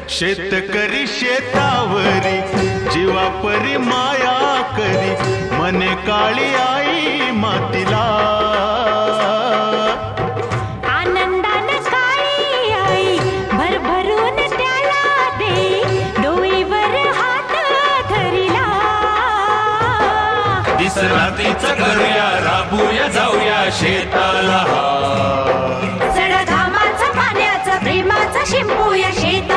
शेतकरी शेतावरी जीवापरी माया करी, मने काळी आई मातीला. आनंदान काळी आई भरभरून त्याला दे, डोईवर हात धरिला. दिस रात्रीच करूया, राबूया जाऊया शेताला. चढ घामाचं पाण्याचं प्रेमाचं शिंपूया शेता.